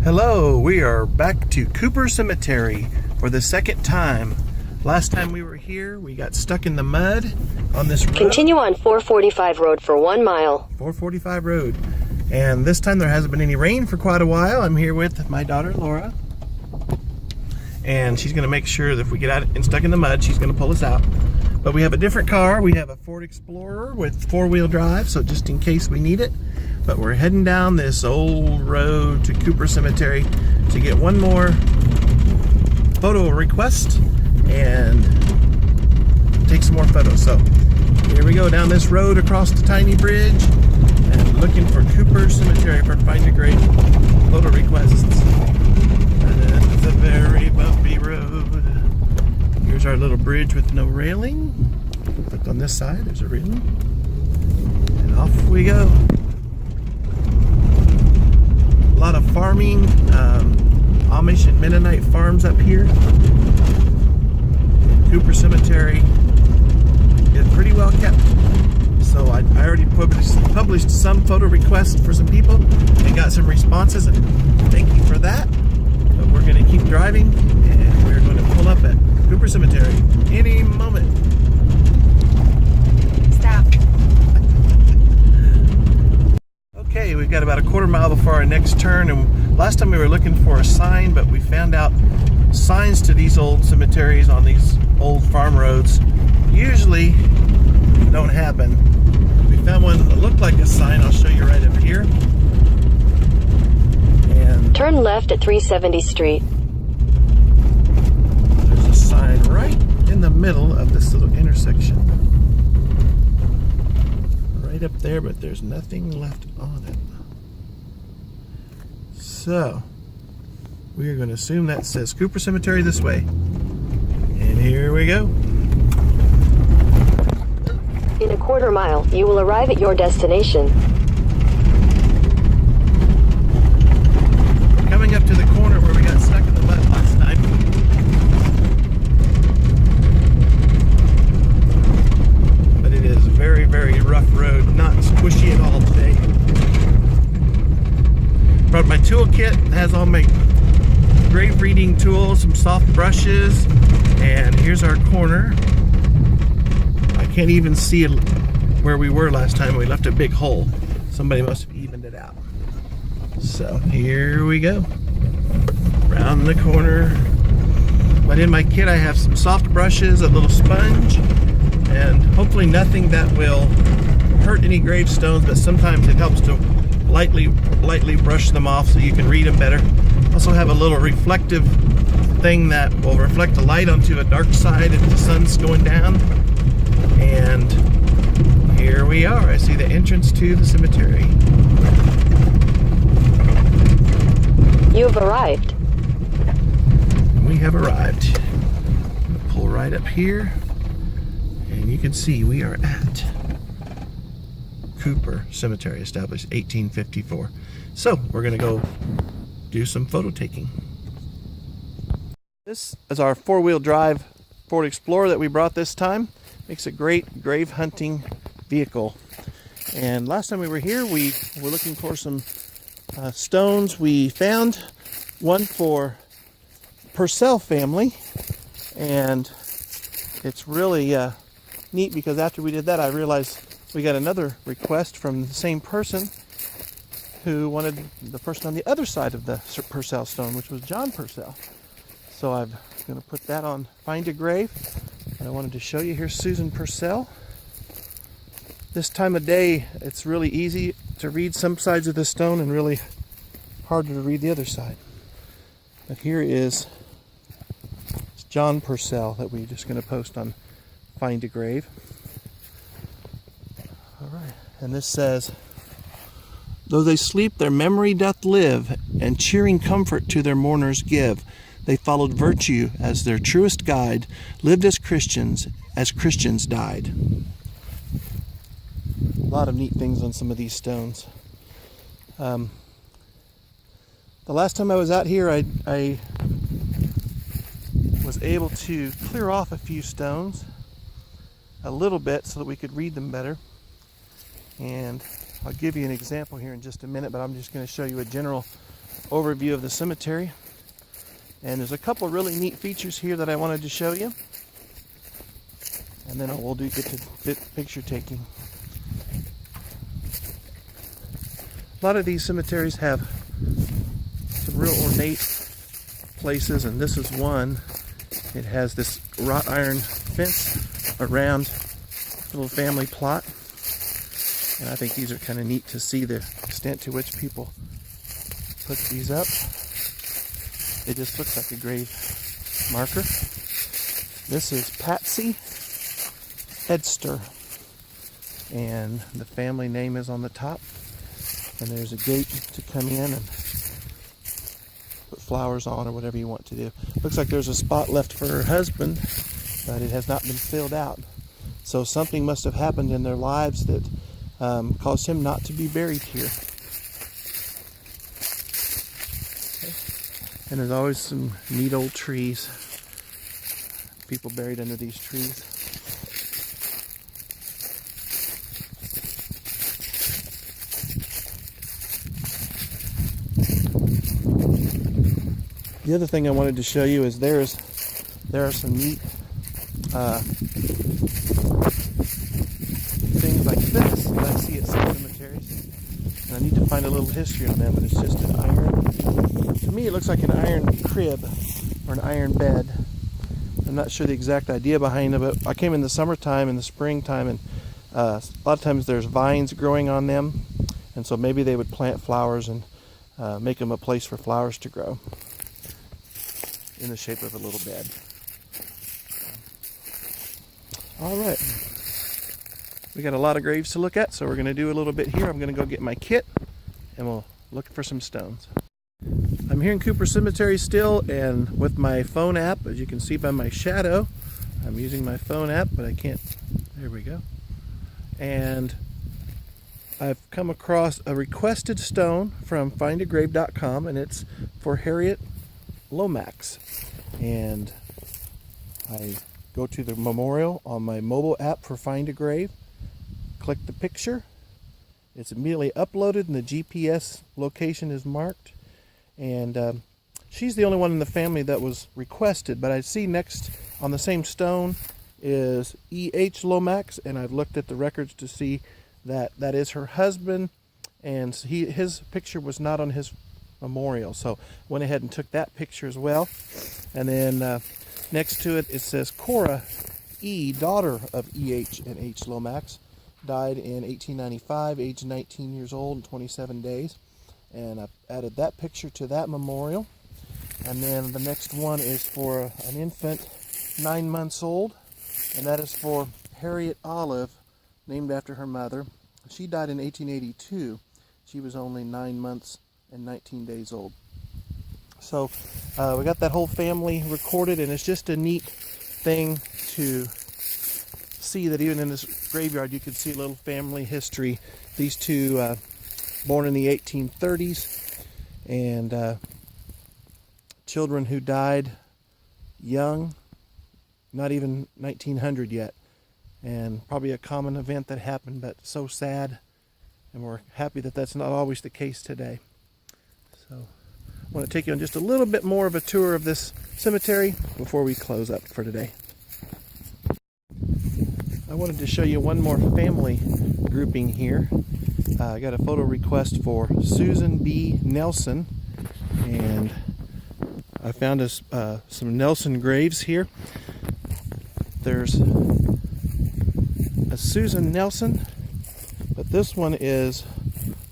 Hello, we are back to Cooper Cemetery for the second time. Last time we were here, we got stuck in the mud on this road. Continue on 445 road for 1 mile. 445 road. And this time there hasn't been any rain for quite a while. I'm here with my daughter, Laura. And she's gonna make sure that if we get out and stuck in the mud, she's gonna pull us out. But we have a different car. We have a Ford Explorer with 4-wheel drive, so just in case we need it. But we're heading down this old road to Cooper Cemetery to get one more photo request and take some more photos. So here we go down this road across the tiny bridge and looking for Cooper Cemetery for Findagrave photo requests. And it's a very bumpy road. Here's our little bridge with no railing. Look on this side, there's a railing. And off we go. A lot of farming, Amish and Mennonite farms up here. Cooper Cemetery is pretty well kept. So I already published some photo requests for some people and got some responses, and thank you for that. But we're going to keep driving and we're going to pull up at Cooper Cemetery any moment. Stop. Okay, we've got about a quarter mile before our next turn, and last time we were looking for a sign, but we found out signs to these old cemeteries on these old farm roads usually don't happen. We found one that looked like a sign. I'll show you right up here. And Turn left at 370 Street. there's a sign right in the middle of this little intersection. Right up there, but there's nothing left on it. So we are going to assume that says Cooper Cemetery this way. And here we go. In a quarter mile, you will arrive at your destination. We're coming up to the corner where we got stuck in the mud last time. But it is a very, very rough road, not squishy at all today. Brought my toolkit, it has all my grave reading tools, some soft brushes, and here's our corner. I can't even see where we were last time. We left a big hole. Somebody must have evened it out. So here we go. Around the corner. But in my kit I have some soft brushes, a little sponge, and hopefully nothing that will hurt any gravestones, but sometimes it helps to lightly brush them off so you can read them better. Also have a little reflective thing that will reflect the light onto a dark side if the sun's going down. And here we are. I see the entrance to the cemetery. You have arrived. We have arrived. We'll pull right up here, and you can see we are at Cooper Cemetery, established 1854. So we're going to go do some photo taking. This is our 4-wheel drive Ford Explorer that we brought this time. Makes a great grave hunting vehicle. And last time we were here, we were looking for some stones. We found one for Purcell family, and it's really neat because after we did that, I realized we got another request from the same person who wanted the person on the other side of the Purcell stone, which was John Purcell. So I'm going to put that on Findagrave. And I wanted to show you, here's Susan Purcell. This time of day, it's really easy to read some sides of the stone and really harder to read the other side. But here is John Purcell that we're just going to post on Findagrave. All right, and this says, "Though they sleep, their memory doth live, and cheering comfort to their mourners give. They followed virtue as their truest guide, lived as Christians died." A lot of neat things on some of these stones. The last time I was out here, I was able to clear off a few stones a little bit so that we could read them better. And I'll give you an example here in just a minute, but I'm just going to show you a general overview of the cemetery. And there's a couple really neat features here that I wanted to show you. And then we'll get to picture taking. A lot of these cemeteries have some real ornate places, and this is one. It has this wrought iron fence around the little family plot. And I think these are kind of neat to see the extent to which people put these up. It just looks like a grave marker. This is Patsy Edster, and the family name is on the top. And there's a gate to come in and put flowers on or whatever you want to do. Looks like there's a spot left for her husband, but it has not been filled out. So something must have happened in their lives that caused him not to be buried here. Okay. And there's always some neat old trees. People buried under these trees. The other thing I wanted to show you is there are some neat things like this that I see at some cemeteries. And I need to find a little history on them, but it's just an iron. To me, it looks like an iron crib or an iron bed. I'm not sure the exact idea behind it, but I came in the summertime and the springtime, and a lot of times there's vines growing on them, and so maybe they would plant flowers and make them a place for flowers to grow in the shape of a little bed. All right, we got a lot of graves to look at, so we're going to do a little bit here. I'm going to go get my kit and we'll look for some stones. I'm here in Cooper Cemetery still, and with my phone app, as you can see by my shadow, I'm using my phone app, but I can't, there we go. And I've come across a requested stone from Findagrave.com, and it's for Harriet Lomax. And I go to the memorial on my mobile app for Find a Grave, click the picture, it's immediately uploaded and the GPS location is marked, and she's the only one in the family that was requested, but I see next on the same stone is E.H. Lomax, and I've looked at the records to see that that is her husband, and his picture was not on his memorial, so went ahead and took that picture as well. And then next to it, it says Cora E., daughter of E.H. and H. Lomax, died in 1895, aged 19 years old and 27 days. And I've added that picture to that memorial. And then the next one is for an infant 9 months old, and that is for Harriet Olive, named after her mother. She died in 1882. She was only 9 months and 19 days old. So we got that whole family recorded, and it's just a neat thing to see that even in this graveyard you can see a little family history. These two born in the 1830s, and children who died young, not even 1900 yet, and probably a common event that happened, but so sad, and we're happy that that's not always the case today. So I want to take you on just a little bit more of a tour of this cemetery before we close up for today. I wanted to show you one more family grouping here. I got a photo request for Susan B. Nelson, and I found us some Nelson graves here. There's a Susan Nelson, but this one is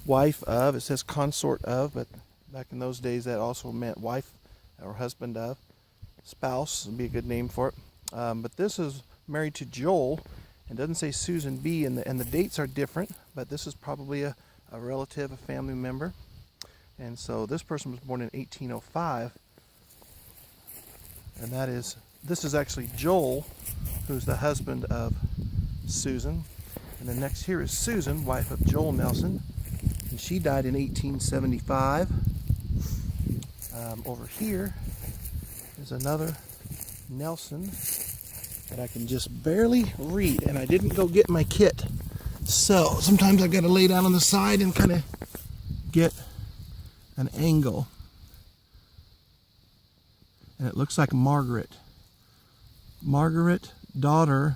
wife of, it says consort of, but back in those days that also meant wife or husband of. Spouse would be a good name for it. But this is married to Joel, and doesn't say Susan B, and the dates are different, but this is probably a relative, a family member. And so this person was born in 1805, and this is actually Joel, who's the husband of Susan. And then next here is Susan, wife of Joel Nelson, and she died in 1875. Over here is another Nelson that I can just barely read, and I didn't go get my kit, so sometimes I've got to lay down on the side and kind of get an angle. And it looks like Margaret. Margaret, daughter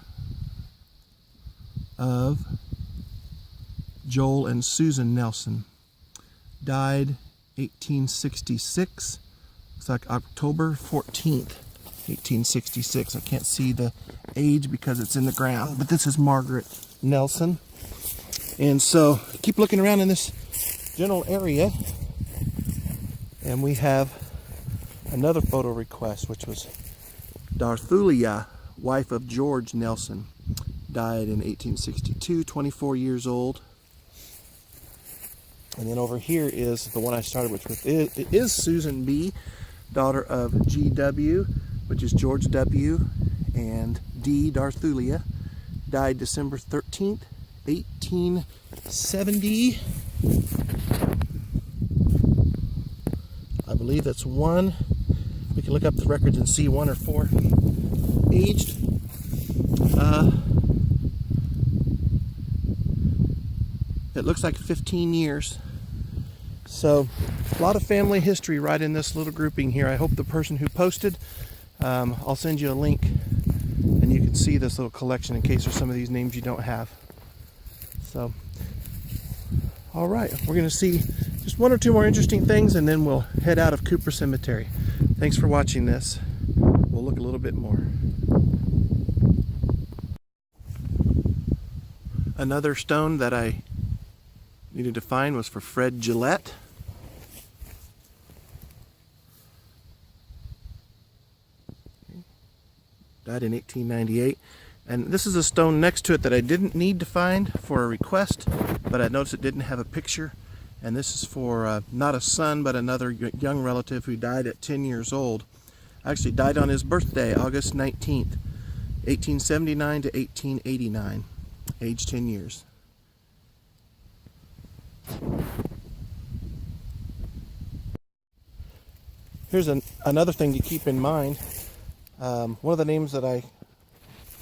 of Joel and Susan Nelson. Died 1866. Looks like October 14th, 1866. I can't see the age because it's in the ground, but this is Margaret Nelson. And so keep looking around in this general area, and we have another photo request, which was Darthulia, wife of George Nelson. Died in 1862, 24 years old. And then over here is the one I started with. It is Susan B., daughter of G.W., which is George W., and D. Darthulia. Died December 13th, 1870. I believe that's one. We can look up the records and see 1 or 4 aged. It looks like 15 years. So a lot of family history right in this little grouping here. I hope the person who posted, I'll send you a link and you can see this little collection in case there's some of these names you don't have. So, all right, we're going to see just 1 or 2 more interesting things and then we'll head out of Cooper Cemetery. Thanks for watching this. We'll look a little bit more. Another stone that I needed to find was for Fred Gillette. Died in 1898. And this is a stone next to it that I didn't need to find for a request, but I noticed it didn't have a picture. And this is for not a son, but another young relative who died at 10 years old. Actually died on his birthday, August 19th, 1879 to 1889, age 10 years. Here's another thing to keep in mind. One of the names that I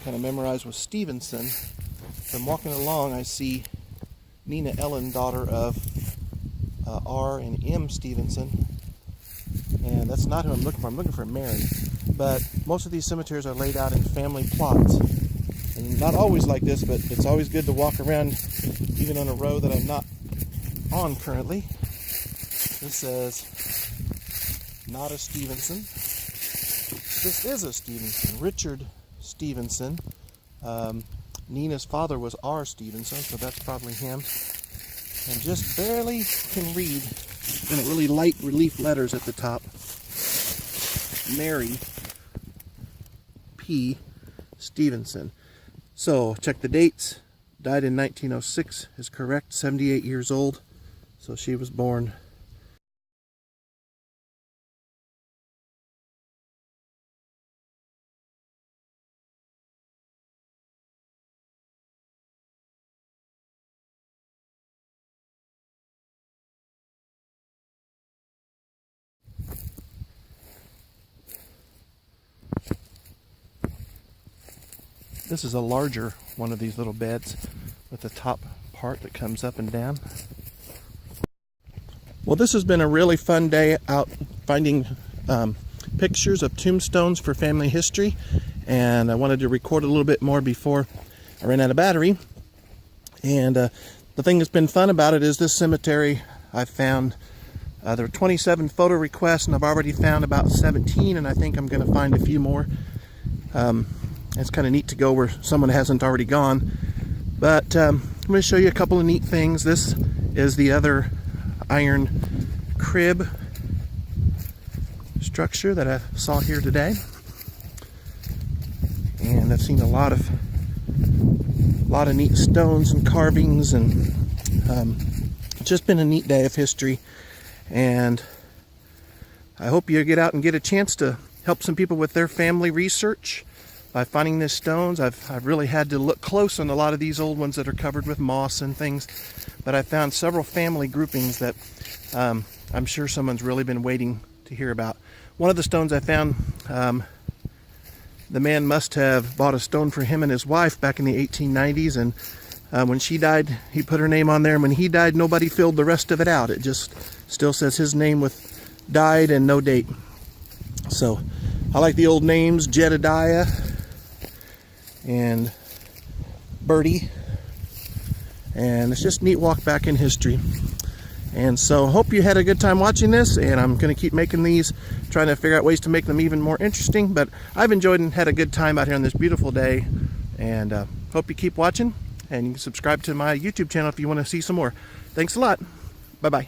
kind of memorized was Stevenson. As I'm walking along, I see Nina Ellen, daughter of R and M Stevenson. And that's not who I'm looking for. I'm looking for Mary. But most of these cemeteries are laid out in family plots. And not always like this, but it's always good to walk around even on a road that I'm not on currently. This says, not a Stevenson. This is a Stevenson, Richard Stevenson. Nina's father was R. Stevenson, so that's probably him. And just barely can read in really light relief letters at the top. Mary P. Stevenson. So check the dates. Died in 1906 is correct, 78 years old. So she was born. This is a larger one of these little beds with the top part that comes up and down. Well, this has been a really fun day out finding pictures of tombstones for family history, and I wanted to record a little bit more before I ran out of battery. And the thing that's been fun about it is this cemetery I found there were 27 photo requests, and I've already found about 17, and I think I'm going to find a few more. It's kind of neat to go where someone hasn't already gone. But I'm going to show you a couple of neat things. This is the other iron crib structure that I saw here today. And I've seen a lot of neat stones and carvings, and it's just been a neat day of history. And I hope you get out and get a chance to help some people with their family research by finding these stones. I've really had to look close on a lot of these old ones that are covered with moss and things, but I found several family groupings that I'm sure someone's really been waiting to hear about. One of the stones I found, the man must have bought a stone for him and his wife back in the 1890s, and when she died, he put her name on there, and when he died, nobody filled the rest of it out. It just still says his name with died and no date. So I like the old names, Jedediah and Birdie. And it's just a neat walk back in history. And so hope you had a good time watching this, and I'm going to keep making these, trying to figure out ways to make them even more interesting. But I've enjoyed and had a good time out here on this beautiful day, and hope you keep watching, and you can subscribe to my YouTube channel if you want to see some more. Thanks a lot. Bye-bye.